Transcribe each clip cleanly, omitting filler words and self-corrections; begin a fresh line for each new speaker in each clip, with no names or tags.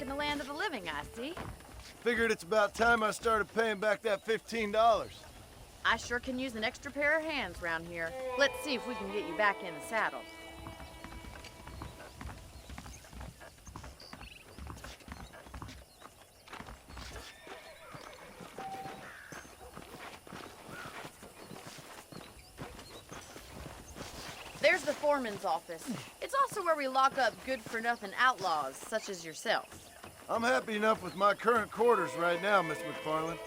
in the land of the living, I see.
Figured it's about time I started paying back that $15.
I sure can use an extra pair of hands around here. Let's see if we can get you back in the saddle. There's the foreman's office. It's also where we lock up good-for-nothing outlaws, such as yourself.
I'm happy enough with my current quarters right now, Miss McFarland.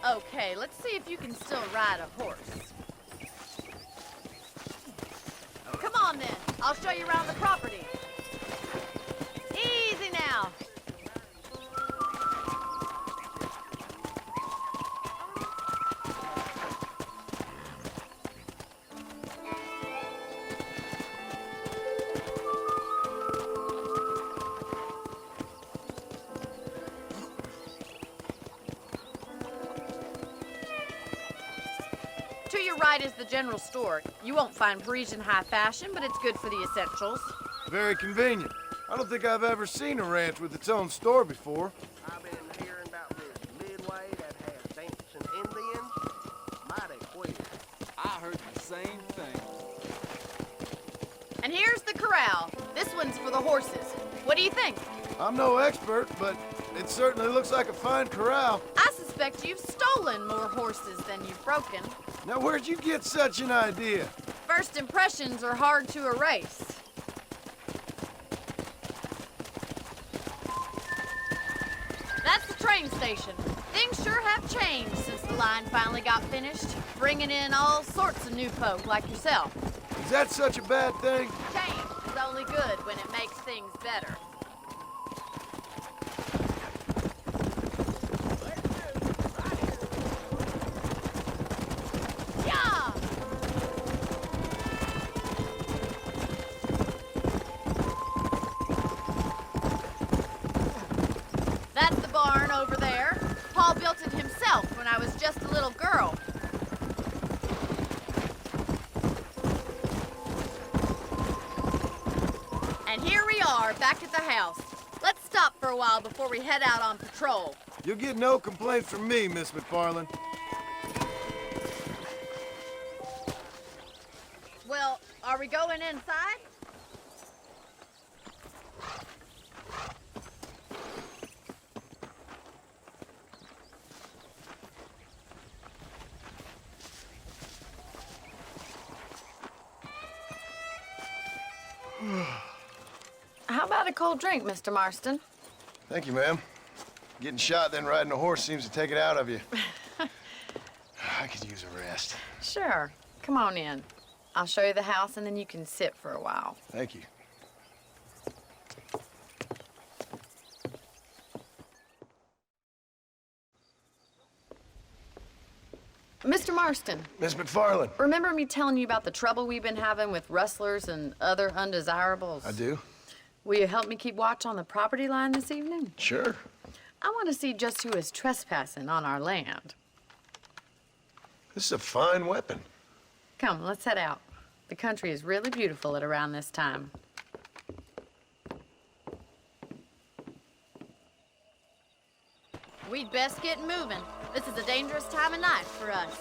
Okay, let's see if you can still ride a horse. Come on, then. I'll show you around the property. Easy now. To your right is the general store. You won't find Parisian high fashion, but it's good for the essentials.
Very convenient. I don't think I've ever seen a ranch with its own store before.
I've been hearing about this midway that has dancing Indians. Mighty queer.
I heard the same thing.
And here's the corral. This one's for the horses. What do you think?
I'm no expert, but it certainly looks like a fine corral.
I suspect you've stolen more horses than you've broken.
Now, where'd you get such an idea?
First impressions are hard to erase. That's the train station. Things sure have changed since the line finally got finished, bringing in all sorts of new folk like yourself.
Is that such a bad thing?
Change is only good when it makes things better. Yeah! That's the barn over there. Paul built it himself when I was just a little girl. And here we are, back at the house. Let's stop for a while before we head out on patrol.
You'll get no complaints from me, Miss McFarland.
Well, are we going inside? How about a cold drink, Mr. Marston?
Thank you, ma'am. Getting shot, then riding a horse seems to take it out of you. I could use a rest.
Sure. Come on in. I'll show you the house, and then you can sit for a while.
Thank you.
Mr. Marston,
Miss McFarland.
remember me telling you about the trouble we've been having with rustlers and other undesirables?
I do.
Will you help me keep watch on the property line this evening?
Sure.
I want to see just who is trespassing on our land.
This is a fine weapon.
Come, let's head out. The country is really beautiful at around this time. We'd best get moving. This is a dangerous time of night for us.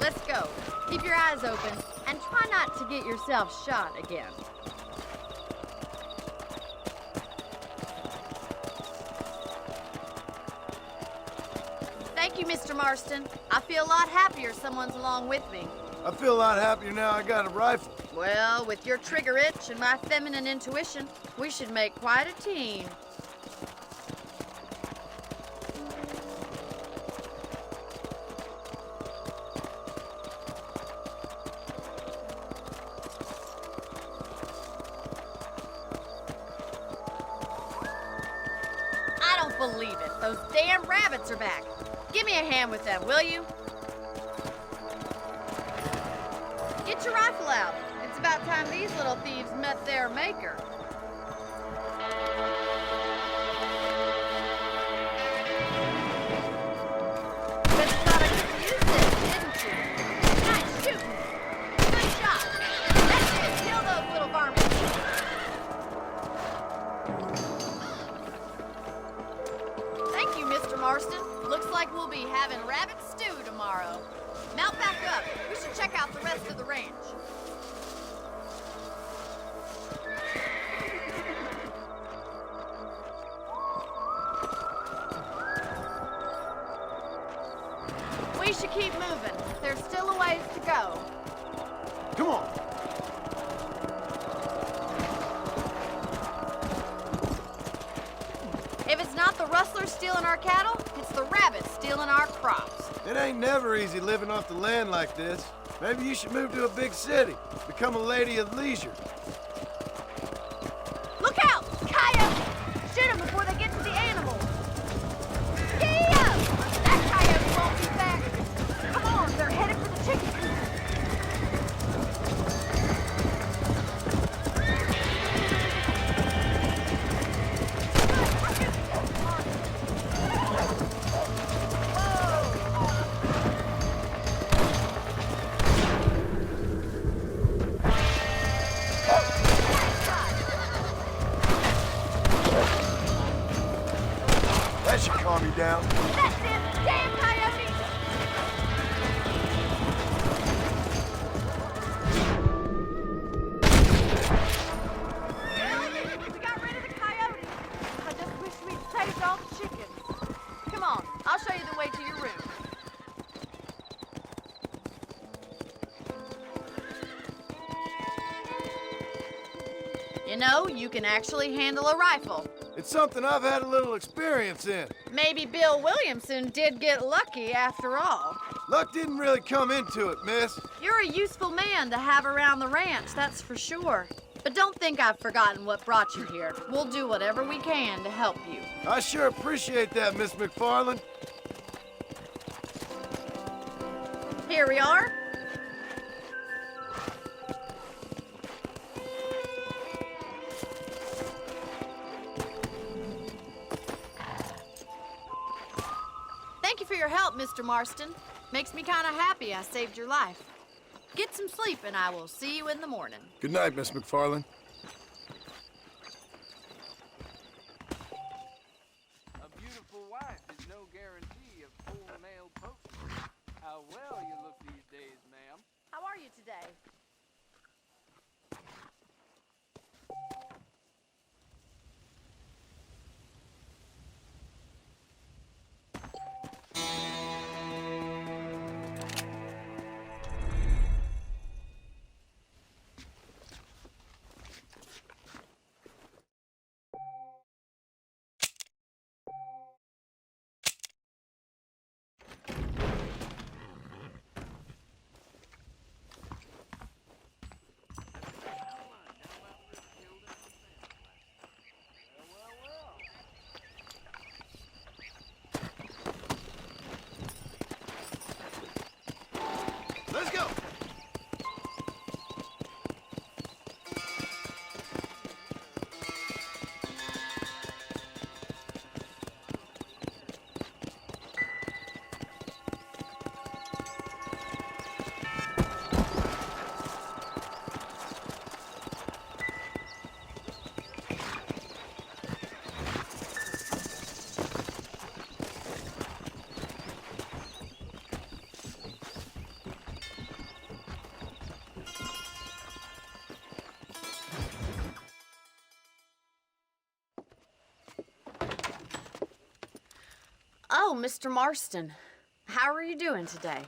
Let's go. Keep your eyes open and try not to get yourself shot again. Thank you, Mr. Marston. I feel a lot happier someone's along with me.
I feel a lot happier now I got a rifle.
Well, with your trigger itch and my feminine intuition, we should make quite a team. I don't believe it. Those damn rabbits are back. Give me a hand with them, will you? Get your rifle out. It's about time these little thieves met their maker. rabbit stew tomorrow. Mount back up. We should check out the rest of the ranch. We should keep moving. There's still a ways to go.
Come on.
If it's not the rustlers stealing our cattle, it's the rabbits stealing our crops.
It ain't never easy living off the land like this. Maybe you should move to a big city. Become a lady of leisure.
Look out! Coyotes! Shoot them before they get to the animals. Yeah! That coyote won't be back. Come on, they're headed for the chicken coop.
That should calm you down.
That's it! Damn coyotes! Really? We got rid of the coyotes. I just wish we'd saved all the chickens. Come on, I'll show you the way to your room. You know, you can actually handle a rifle.
It's something I've had a little experience in.
Maybe Bill Williamson did get lucky after all.
Luck didn't really come into it, miss.
You're a useful man to have around the ranch, that's for sure. But don't think I've forgotten what brought you here. We'll do whatever we can to help you.
I sure appreciate that, Miss McFarland.
Here we are. Thank you for your help, Mr. Marston. Makes me kind of happy I saved your life. Get some sleep and I will see you in the morning.
Good night, Miss McFarland.
A beautiful wife is no guarantee of full male potency. How well you look these days, ma'am.
How are you today?
Let's go.
Oh, Mr. Marston. How are you doing today?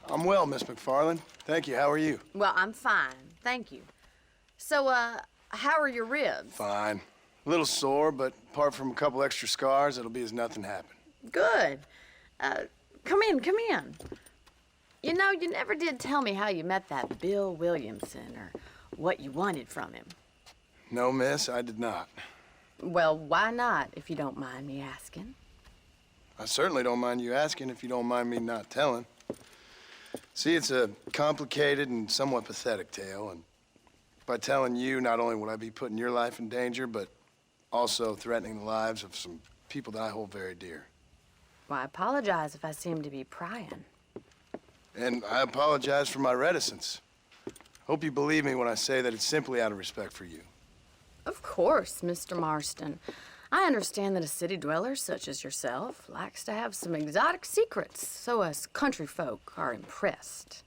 I'm well, Miss McFarland. Thank you. How are you?
Well, I'm fine. Thank you. So, how are your ribs?
Fine. A little sore, but apart from a couple extra scars, it'll be as nothing happened.
Good. Come in, come in. You know, you never did tell me how you met that Bill Williamson or what you wanted from him.
No, miss, I did not.
Well, why not, if you don't mind me asking?
I certainly don't mind you asking if you don't mind me not telling. See, it's a complicated and somewhat pathetic tale, and by telling you, not only would I be putting your life in danger, but also threatening the lives of some people that I hold very dear.
Well, I apologize if I seem to be prying.
And I apologize for my reticence. Hope you believe me when I say that it's simply out of respect for you.
Of course, Mr. Marston.
I understand that a city dweller such as yourself likes to have some exotic secrets, so us country folk are impressed.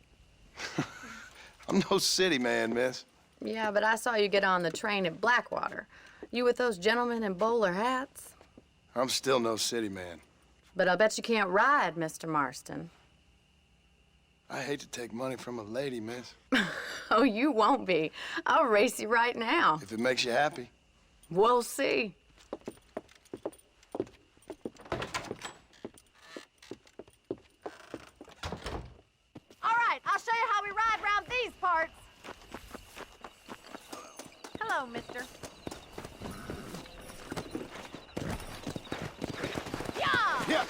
I'm no city man, miss.
Yeah, but I saw you get on the train at Blackwater. You with those gentlemen in bowler hats?
I'm still no city man.
But I bet you can't ride, Mr. Marston.
I hate to take money from a lady, miss.
Oh, you won't be. I'll race you right now.
If it makes you happy.
We'll see.
All right, I'll show you how we ride around these parts. Hello, mister. Yeah!
Yeah.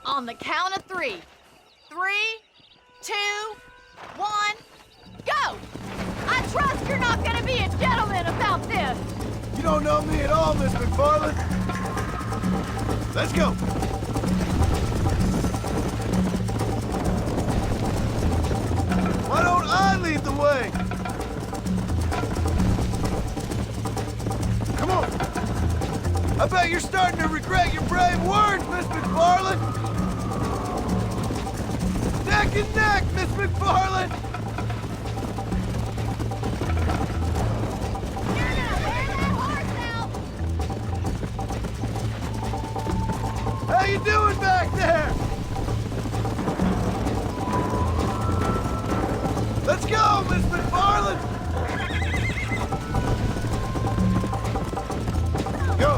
On the count of 3. 3, 2, 1, go! I trust you're not gonna be a gentleman about this.
You don't know me at all, Miss McFarland. Let's go. Why don't I lead the way? Come on. I bet you're starting to regret your brave words, Miss McFarland. Neck and neck, Miss McFarland.
You're gonna wear that horse out.
How you doing back there? Let's go, Miss McFarland! Go!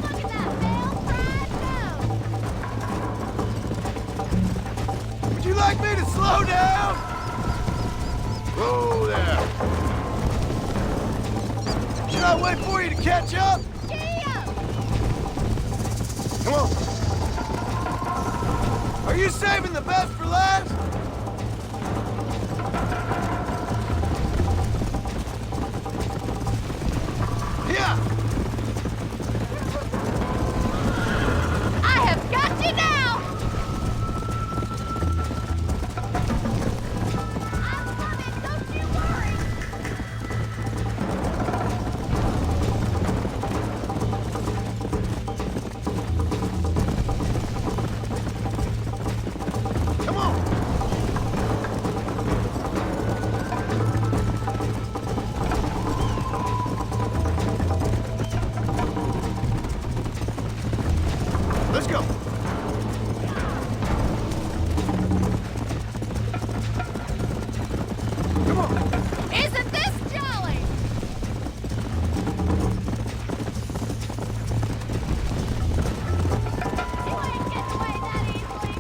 Look at that pale fried nose.
Would you like me to slow down? Whoa there! Should I wait for you to catch up?
Giddy up.
Come on! Are you saving the best for last? Yeah!
I have got you now. I'm coming, don't you worry.
Come on! Let's go! Come on!
Isn't this jolly? You ain't getting away that easily.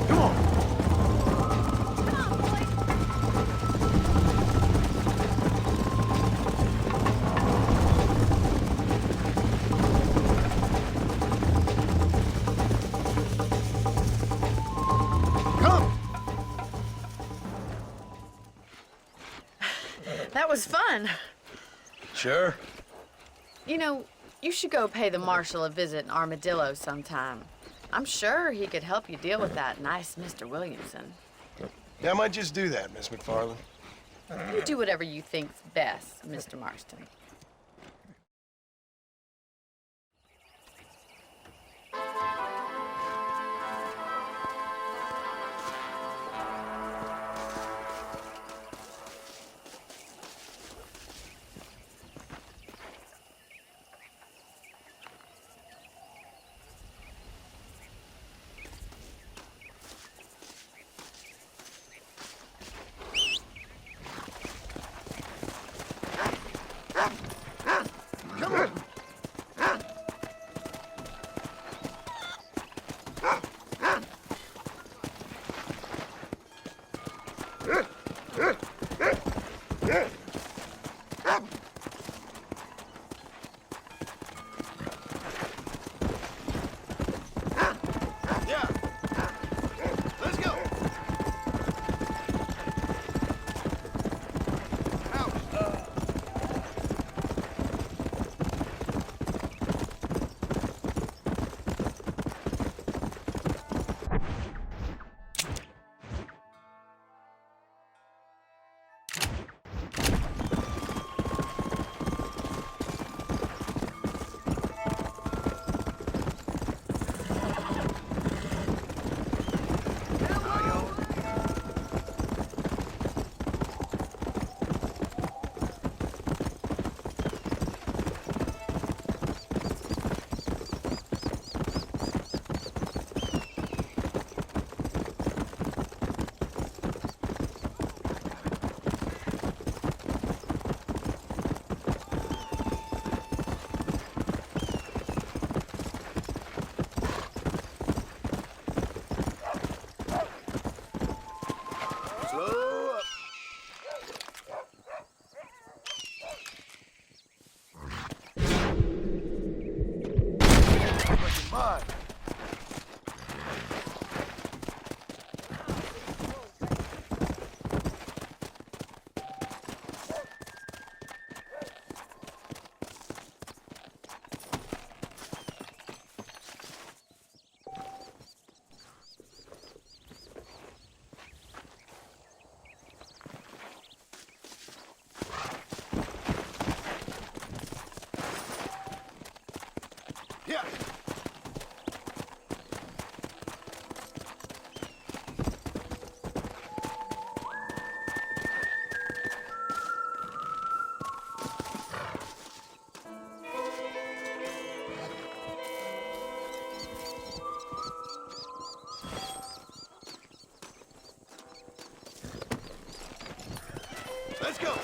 Come on!
Come on, boys.
Come!
That was fun.
Sure.
You know, you should go pay the marshal a visit in Armadillo sometime. I'm sure he could help you deal with that nice Mr. Williamson.
Yeah, I might just do that, Miss McFarland.
You do whatever you think's best, Mr. Marston.
Let's go.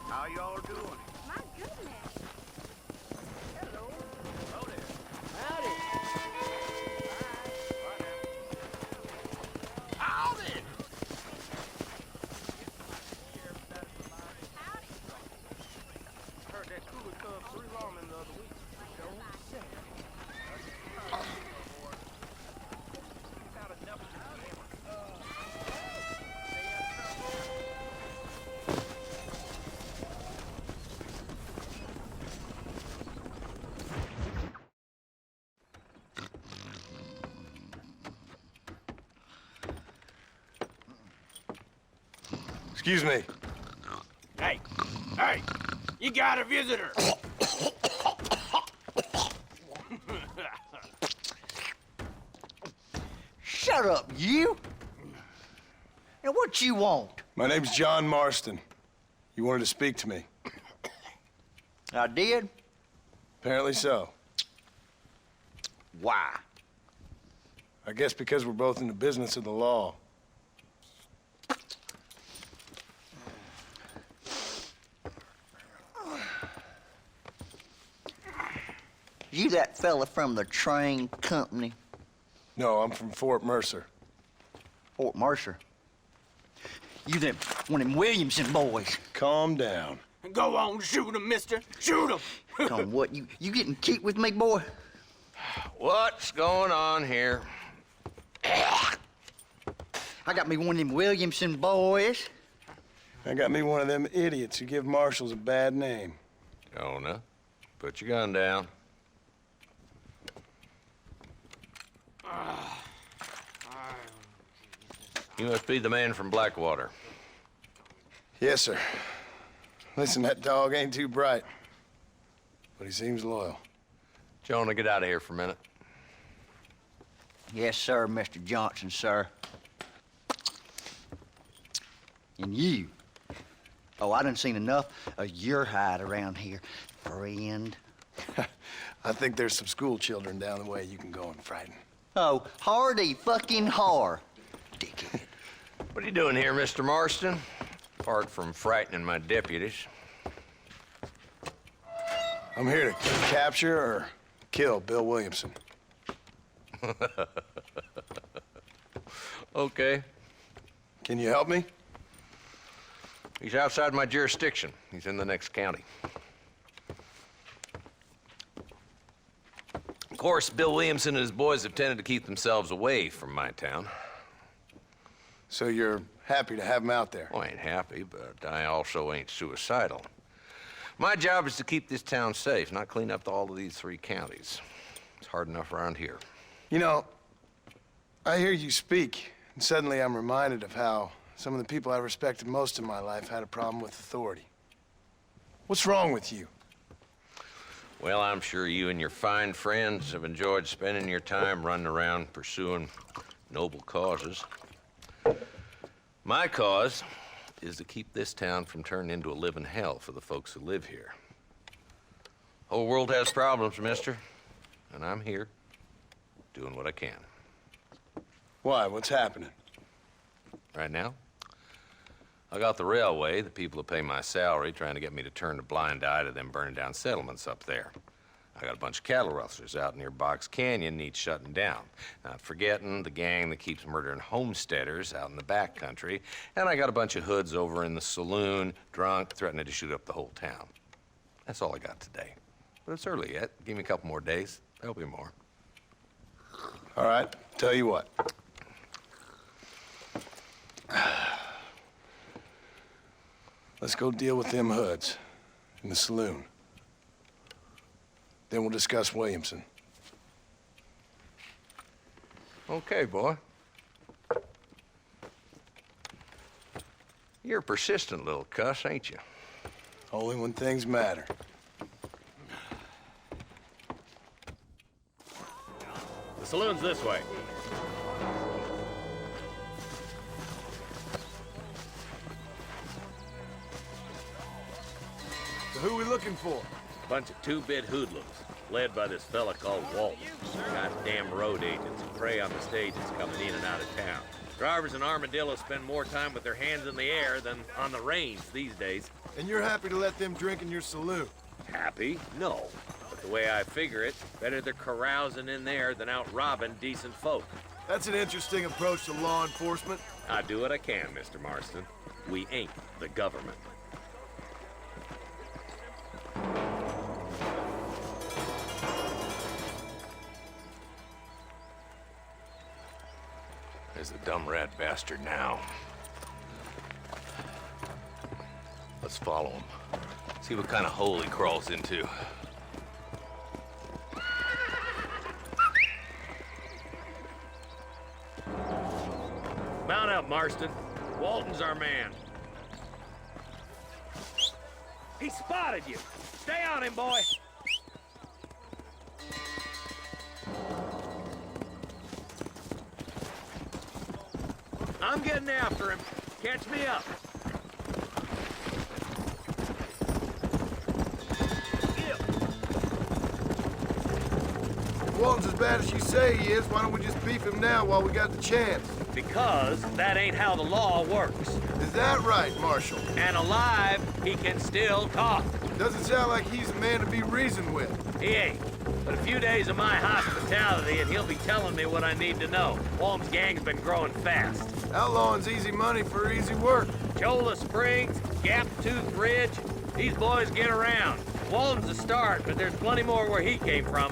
How y'all doing?
My goodness.
Hello. Hello there.
Howdy.
Howdy! Heard that cooler come through lawman the other week. Don't say. Got enough to
Excuse me.
Hey, hey, you got a visitor.
Shut up, you! And what you want?
My name's John Marston. You wanted to speak to me.
I did?
Apparently so.
Why?
I guess because we're both in the business of the law.
You that fella from the train company?
No, I'm from Fort Mercer.
Fort Mercer? You them one of them Williamson boys?
Calm down.
Go on, shoot him, mister. Shoot him.
Come on, what, you getting kicked with me, boy?
What's going on here?
I got me one of them Williamson boys.
I got me one of them idiots who give marshals a bad name.
Jonah, put your gun down. You must be the man from Blackwater.
Yes, sir. Listen, that dog ain't too bright, but he seems loyal.
Jonah, get out of here for a minute.
Yes, sir, Mr. Johnson, sir. And you. Oh, I done seen enough of your hide around here, friend.
I think there's some school children down the way you can go and frighten.
Oh, hardy fucking har. Dickhead.
What are you doing here, Mr. Marston? Apart from frightening my deputies.
I'm here to capture or kill Bill Williamson.
Okay.
Can you help me?
He's outside my jurisdiction. He's in the next county. Of course, Bill Williamson and his boys have tended to keep themselves away from my town.
So you're happy to have him out there?
Well, I ain't happy, but I also ain't suicidal. My job is to keep this town safe, not clean up all of these 3 counties. It's hard enough around here.
You know, I hear you speak, and suddenly I'm reminded of how some of the people I respected most in my life had a problem with authority. What's wrong with you?
Well, I'm sure you and your fine friends have enjoyed spending your time running around pursuing noble causes. My cause is to keep this town from turning into a living hell for the folks who live here. Whole world has problems, mister, and I'm here doing what I can.
Why? What's happening?
Right now, I got the railway, the people who pay my salary, trying to get me to turn a blind eye to them burning down settlements up there. I got a bunch of cattle rustlers out near Box Canyon needs shutting down. Not forgetting the gang that keeps murdering homesteaders out in the back country. And I got a bunch of hoods over in the saloon, drunk, threatening to shoot up the whole town. That's all I got today. But it's early yet. Give me a couple more days. There'll be more.
All right, tell you what. Let's go deal with them hoods in the saloon. Then we'll discuss Williamson.
Okay, boy. You're a persistent little cuss, ain't you?
Only when things matter.
The saloon's this way.
So who are we looking for?
A bunch of two-bit hoodlums, led by this fella called Walt. Goddamn road agents who prey on the stages coming in and out of town. Drivers in Armadillo spend more time with their hands in the air than on the reins these days.
And you're happy to let them drink in your saloon?
Happy? No. But the way I figure it, better they're carousing in there than out robbing decent folk.
That's an interesting approach to law enforcement.
I do what I can, Mr. Marston. We ain't the government.
There's the dumb rat bastard now. Let's follow him. See what kind of hole he crawls into.
Mount up, Marston. Walton's our man. He spotted you. Stay on him, boy. I'm getting after him. Catch me up.
If Walton's as bad as you say he is, why don't we just beef him now while we got the chance?
Because that ain't how the law works.
Is that right, Marshal?
And alive, he can still talk.
Doesn't sound like he's a man to be reasoned with.
He ain't. But a few days of my hospitality and he'll be telling me what I need to know. Walton's gang's been growing fast.
Outlawing's easy money for easy work.
Cholla Springs, Gap Tooth Ridge, these boys get around. Walton's a start, but there's plenty more where he came from.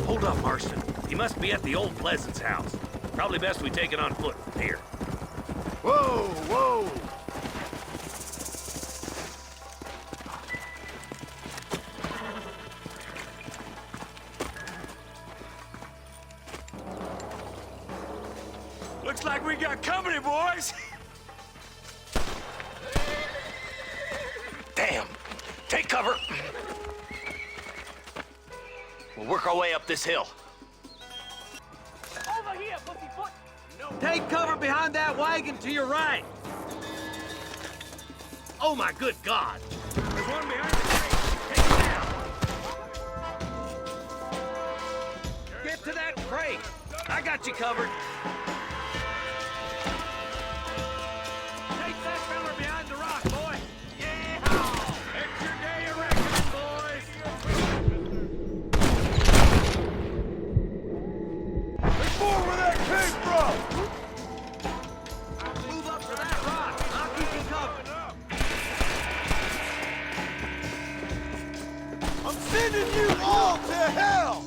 Hold up, Marston. He must be at the old Pleasance house. Probably best we take it on foot from here.
Whoa, whoa!
Looks like we got company, boys!
Damn! Take cover! We'll work our way up this hill.
Over here, pussyfoot! No. Take cover behind that wagon to your right! Oh my good God! There's one behind the crate! Take it down! Get to that crate! I got you covered! Take that fella behind the rock, boy! Yeah! It's your day of reckoning, boys!
There's more where that came from!
Move up to that rock! I'll keep you covered!
I'm sending you all to hell!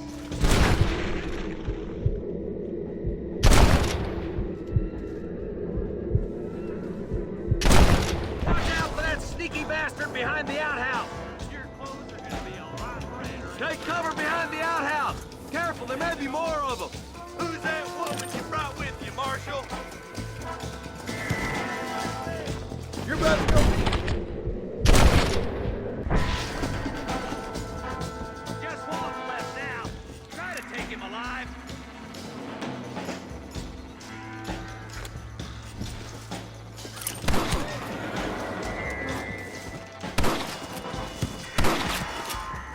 behind the outhouse.
Your clothes are gonna be a lot redder.
Take cover behind the outhouse. Careful, there may be more of them.
Who's that woman you brought with you, Marshal?
You're about to go.
Just one left now. Try to take him alive.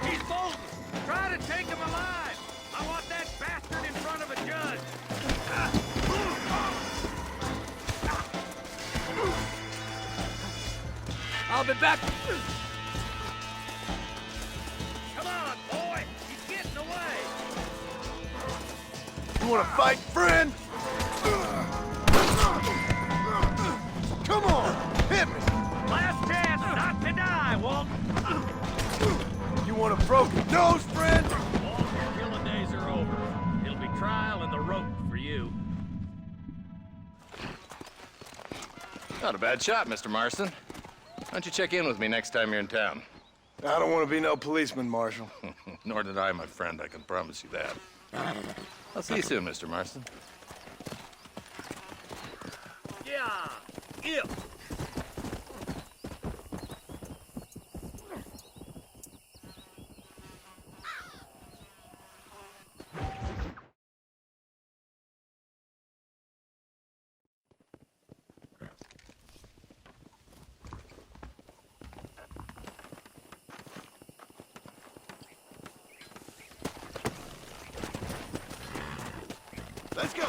He's bolting. Try to take him alive. I want that bastard in front of a judge. I'll be back. Come on, boy. He's getting away.
You want to fight, friend? Come on, hit me.
Last chance not to die, Walt.
You want a broken nose, friend?
All your killing days are over. It'll be trial and the rope for you.
Not a bad shot, Mr. Marston. Why don't you check in with me next time you're in town?
I don't want to be no policeman, Marshal.
Nor did I, my friend. I can promise you that. I'll see you soon, Mr. Marston.
Yeah. Yeah.
Let's go.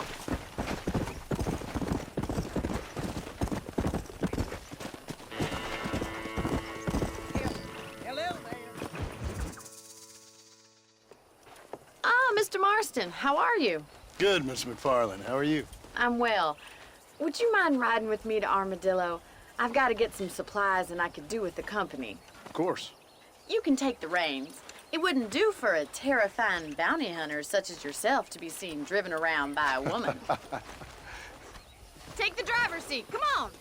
Ah, Mr. Marston, how are you?
Good, Miss McFarland. How are you?
I'm well. Would you mind riding with me to Armadillo? I've got to get some supplies and I could do with the company.
Of course.
You can take the reins. It wouldn't do for a terrifying bounty hunter such as yourself to be seen driven around by a woman. Take the driver's seat. Come on.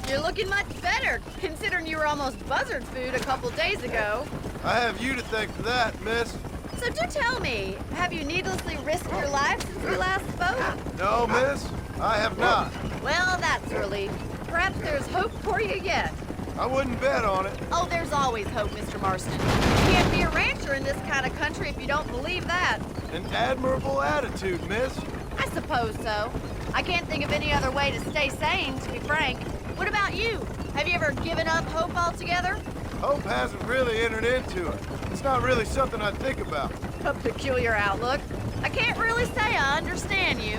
You're looking much better, considering you were almost buzzard food a couple days ago.
I have you to thank for that, miss.
So do tell me, have you needlessly risked your life since we last spoke?
No, miss, I have not.
Well, that's a relief. Perhaps there's hope for you yet.
I wouldn't bet on it.
Oh, there's always hope, Mr. Marston. You can't be a rancher in this kind of country if you don't believe that.
An admirable attitude, miss.
I suppose so. I can't think of any other way to stay sane, to be frank. What about you? Have you ever given up hope altogether?
Hope hasn't really entered into it. It's not really something I think about.
A peculiar outlook. I can't really say I understand you.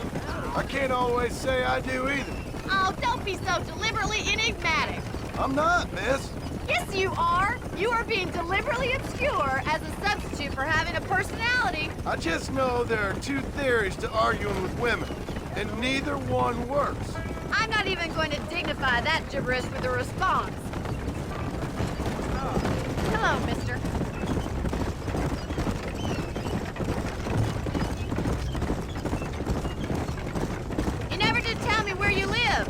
I can't always say I do either.
Oh, don't be so deliberately enigmatic.
I'm not, miss.
Yes, you are. You are being deliberately obscure as a substitute for having a personality.
I just know there are two theories to arguing with women, and neither one works.
I'm not even going to dignify that gibberish with a response. Hello, mister. You never did tell me where you live.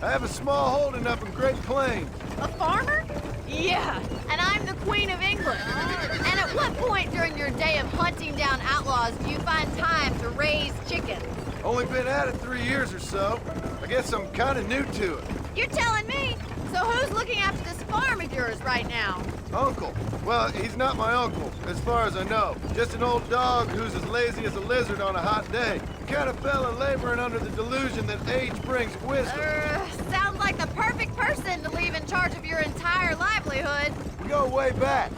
I have a small holding up in Great Plains.
A farmer? Yeah, and I'm the Queen of England. And at what point during your day of hunting down outlaws do you find time to raise chickens?
Only been at it 3 years or so. I guess I'm kind of new to it.
You're telling me? So who's looking after this farm of yours right now?
Uncle. Well, he's not my uncle, as far as I know. Just an old dog who's as lazy as a lizard on a hot day. The kind of fella laboring under the delusion that age brings wisdom.
Sounds like the perfect person to leave in charge of your entire livelihood.
We go way back,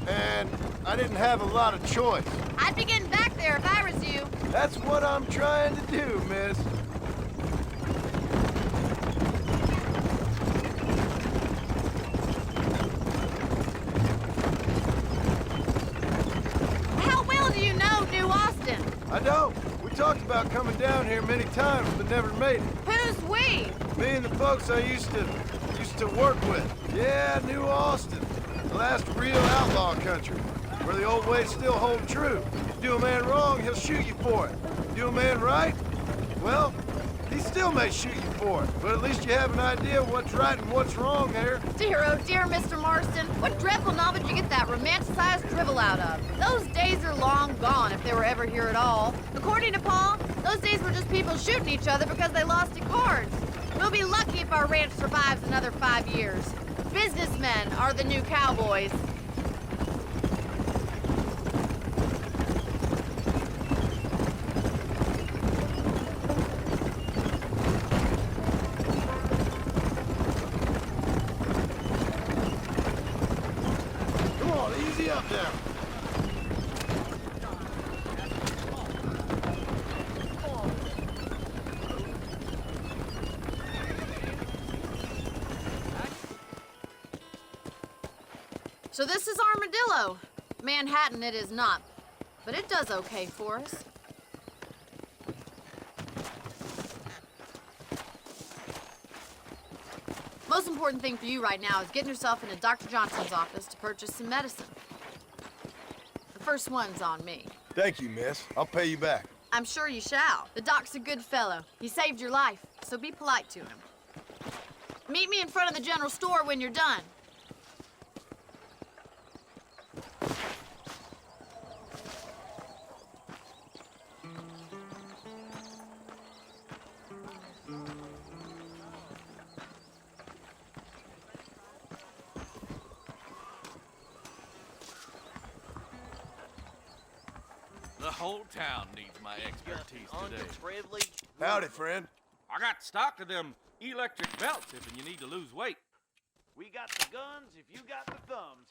and I didn't have a lot of choice.
I'd be getting back there if I was you.
That's what I'm trying to do, miss.
How well do you know New Austin?
I don't. We talked about coming down here many times, but never made it.
Who's we?
Me and the folks I used to work with. Yeah, New Austin. The last real outlaw country, where the old ways still hold true. Do a man wrong, he'll shoot you for it. Do a man right, well, he still may shoot you for it. But at least you have an idea of what's right and what's wrong there.
Dear, oh dear, Mr. Marston, what dreadful novel did you get that romanticized drivel out of? Those days are long gone, if they were ever here at all. According to Paul, those days were just people shooting each other because they lost at cards. We'll be lucky if our ranch survives another 5 years. Businessmen are the new cowboys.
Come on, easy up now.
So this is Armadillo. Manhattan it is not, but it does okay for us. Most important thing for you right now is getting yourself into Dr. Johnson's office to purchase some medicine. The first one's on me.
Thank you, miss. I'll pay you back.
I'm sure you shall. The doc's a good fellow. He saved your life, so be polite to him. Meet me in front of the general store when you're done.
The whole town needs my expertise today.
Howdy, friend.
I got stock of them electric belts if you need to lose weight.
We got the guns if you got the thumbs.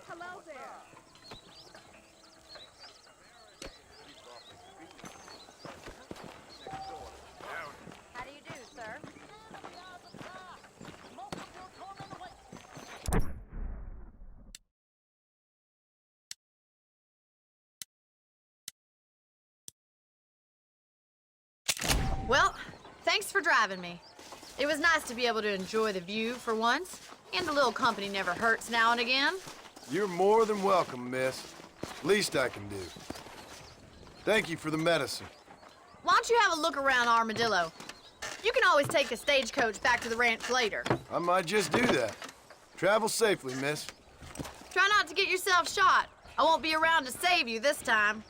Hello there. How do you do, sir?
Well, thanks for driving me. It was nice to be able to enjoy the view for once, and a little company never hurts now and again.
You're more than welcome, miss. Least I can do. Thank you for the medicine.
Why don't you have a look around Armadillo? You can always take a stagecoach back to the ranch later.
I might just do that. Travel safely, miss.
Try not to get yourself shot. I won't be around to save you this time.